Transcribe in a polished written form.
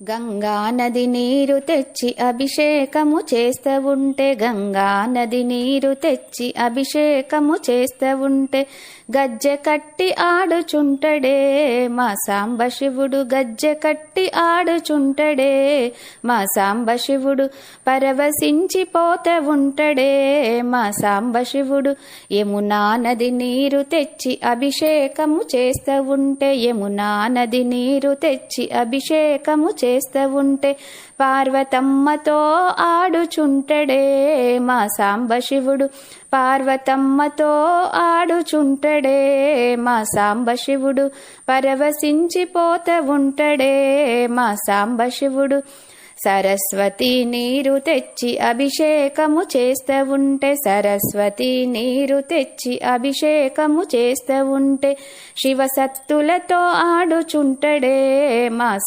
గంగా నది నీరు తెచ్చి అభిషేకము చేస్తూ ఉంటే, గంగా నది నీరు తెచ్చి అభిషేకము చేస్తూ ఉంటే, గజ్జె కట్టి ఆడుచుంటడే మా సాంబశివుడు, గజ్జె కట్టి ఆడుచుంటడే మా సాంబశివుడు, పరవశించిపోతే ఉంటడే మా సాంబశివుడు. యమునా నది నీరు తెచ్చి అభిషేకము చేస్తూ ఉంటే, యమునా నది నీరు తెచ్చి అభిషేకము చేస్తూ ఉంటే, పార్వతమ్మతో ఆడుచుంటడే మా సాంబశివుడు, పార్వతమ్మతో ఆడుచుంటడే మా సాంబశివుడు, పరవశించిపోతే ఉంటడే మా సాంబశివుడు. సరస్వతి నీరు తెచ్చి అభిషేకము చేస్తూ ఉంటే, సరస్వతి నీరు తెచ్చి అభిషేకము చేస్తూ ఉంటే, శివసత్తులతో ఆడుచుంటడే మా